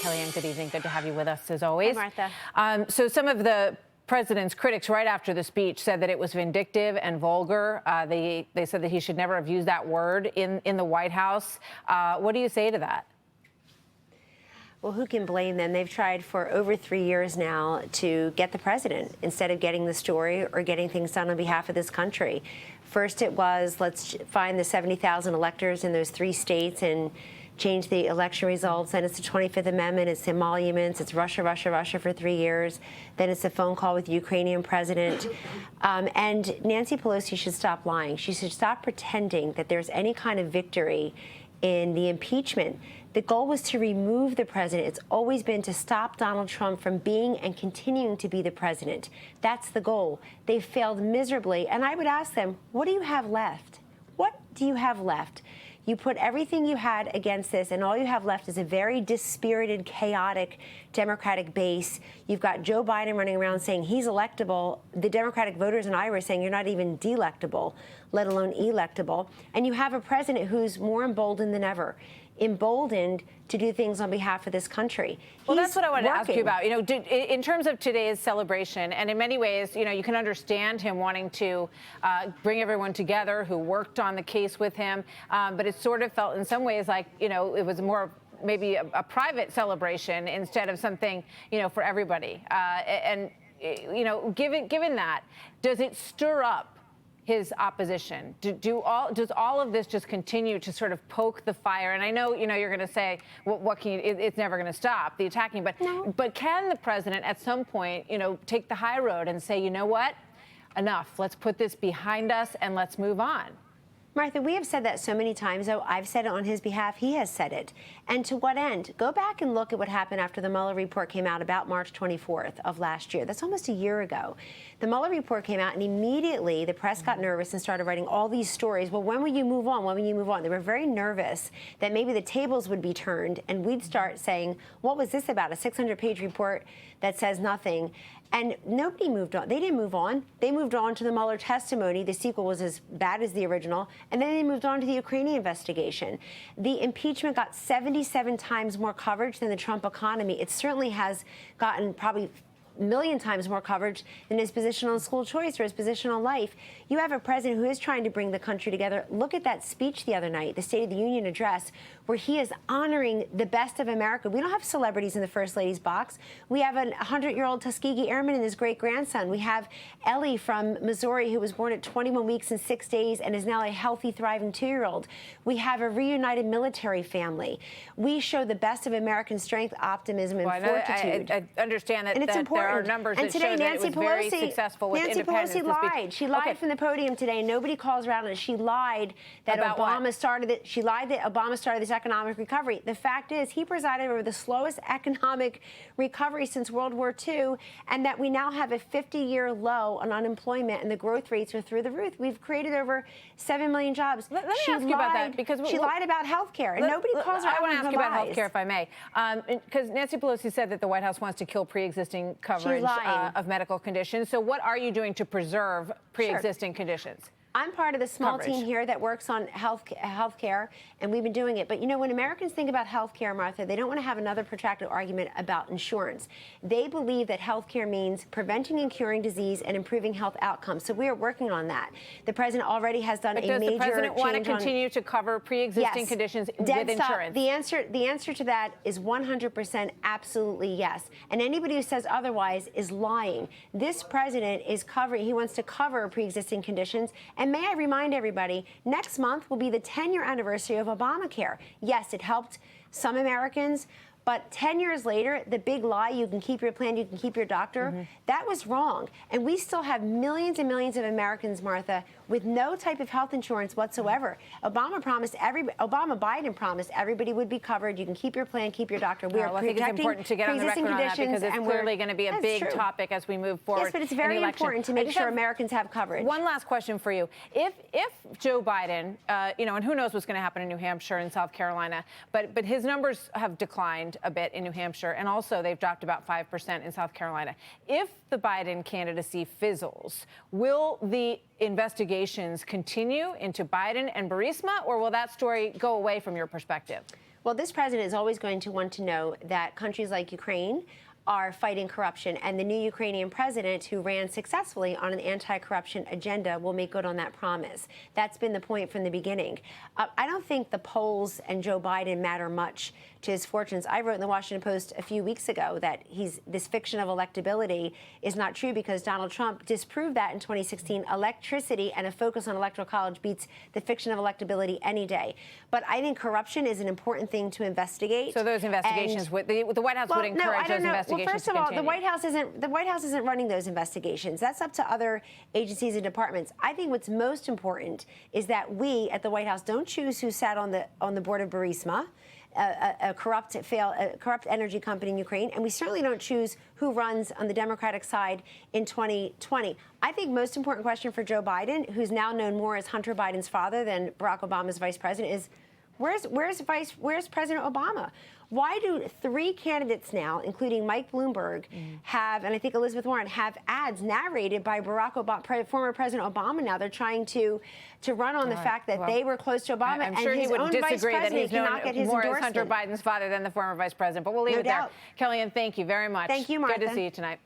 Kellyanne, good evening. Good to have you with us, as always. Hi, Martha. So some of the president's critics right after the speech said that it was vindictive and vulgar. They said that he should never have used that word in the White House. What do you say to that? Well, who can blame them? They've tried for over 3 years now to get the president instead of getting the story or getting things done on behalf of this country. First it was, let's find the 70,000 electors in those 3 states and change the election results. Then it's the 25th Amendment, it's emoluments, it's Russia, Russia, Russia for 3 years. Then it's a phone call with the Ukrainian president. And Nancy Pelosi should stop lying. She should stop pretending that there's any kind of victory in the impeachment. The goal was to remove the president. It's always been to stop Donald Trump from being and continuing to be the president. That's the goal. They failed miserably. And I would ask them, what do you have left? What do you have left? You put everything you had against this, and all you have left is a very dispirited, chaotic Democratic base. You've got Joe Biden running around saying he's electable. The Democratic voters in Iowa are saying you're not even delectable, let alone electable. And you have a president who's more emboldened than ever. Emboldened to do things on behalf of this country. Well, that's what I wanted to ask you about. You know, in terms of today's celebration, and in many ways, you know, you can understand him wanting to bring everyone together who worked on the case with him, but it sort of felt in some ways like, you know, it was more maybe a private celebration instead of something, you know, for everybody. And you know, given that, does it stir up his opposition? Does all of this just continue to sort of poke the fire? And I know, you know, you're going to say, well, what can you? It's never going to stop the attacking. But no. But can the president at some point, you know, take the high road and say, you know what, enough. Let's put this behind us and let's move on. Martha, we have said that so many times, though. I've said it on his behalf. He has said it. And to what end? Go back and look at what happened after the Mueller report came out about March 24th of last year. That's almost a year ago. The Mueller report came out, and immediately the press got nervous and started writing all these stories. Well, when will you move on? When will you move on? They were very nervous that maybe the tables would be turned, and we'd start saying, what was this about? A 600-page report that says nothing. And nobody moved on. They didn't move on. They moved on to the Mueller testimony. The sequel was as bad as the original. And then they moved on to the Ukrainian investigation. The impeachment got 77 times more coverage than the Trump economy. It certainly has gotten probably a million times more coverage than his position on school choice or his position on life. You have a president who is trying to bring the country together. Look at that speech the other night, the State of the Union address, where he is honoring the best of America. We don't have celebrities in the First Lady's box. We have a 100-year-old Tuskegee Airman and his great-grandson. We have Ellie from Missouri, who was born at 21 weeks and 6 days and is now a healthy, thriving 2-year-old. We have a reunited military family. We show the best of American strength, optimism, and fortitude. I understand that, and it's important. There are numbers and that today, show Nancy that it was Pelosi, very successful with Nancy independence. Pelosi lied. She lied from the podium today. Nobody calls her out on it. She lied that Obama started it. She lied that Obama started this economic recovery. The fact is, he presided over the slowest economic recovery since World War II, and that we now have a 50-year low on unemployment, and the growth rates are through the roof. We've created over 7 million jobs. Let me ask you about that, because she lied about health care, and nobody calls her out on her lies. I want to ask you about health care, if I may, because Nancy Pelosi said that the White House wants to kill pre-existing coverage of medical conditions. So what are you doing to preserve pre-existing conditions? I'm part of the small team here that works on health care, and we've been doing it. But, you know, when Americans think about health care, Martha, they don't want to have another protracted argument about insurance. They believe that health care means preventing and curing disease and improving health outcomes. So we are working on that. The president already has done a major change. Does the president want to continue to cover pre-existing conditions with insurance? The answer to that is 100% absolutely yes. And anybody who says otherwise is lying. This president is covering, he wants to cover pre-existing conditions. And may I remind everybody, next month will be the 10-year anniversary of Obamacare. Yes, it helped some Americans, but 10 years later, the big lie, you can keep your plan, you can keep your doctor, that was wrong. And we still have millions and millions of Americans, Martha, with no type of health insurance whatsoever. Biden promised everybody would be covered. You can keep your plan, keep your doctor. We are I think it's important to get on the record on that, because it's clearly going to be a big topic as we move forward. Yes, but it's very important to make sure Americans have coverage. One last question for you. If Joe Biden, you know, and who knows what's going to happen in New Hampshire and South Carolina, but his numbers have declined a bit in New Hampshire, and also they've dropped about 5% in South Carolina. If the Biden candidacy fizzles, will the investigations continue into Biden and Burisma, or will that story go away from your perspective? Well, this president is always going to want to know that countries like Ukraine are fighting corruption, and the new Ukrainian president, who ran successfully on an anti-corruption agenda, will make good on that promise. That's been the point from the beginning. I don't think the polls and Joe Biden matter much to his fortunes. I wrote in the Washington Post a few weeks ago that this fiction of electability is not true because Donald Trump disproved that in 2016. Electricity and a focus on electoral college beats the fiction of electability any day. But I think corruption is an important thing to investigate. So those investigations, the White House would encourage those investigations. Well, first of all, the White House isn't running those investigations. That's up to other agencies and departments. I think what's most important is that we at the White House don't choose who sat on the board of Burisma, a corrupt energy company in Ukraine, and we certainly don't choose who runs on the Democratic side in 2020. I think most important question for Joe Biden, who's now known more as Hunter Biden's father than Barack Obama's vice president, is where's President Obama? Why do 3 candidates now, including Mike Bloomberg, have, and I think Elizabeth Warren, have ads narrated by Barack Obama, former President Obama? Now they're trying to run on the fact that they were close to Obama, I'm sure and he his would own vice disagree that president he's cannot get known his more as endorsement. Hunter Biden's father than the former vice president. But we'll leave it there. Kellyanne, thank you very much. Thank you, Martha. Good to see you tonight.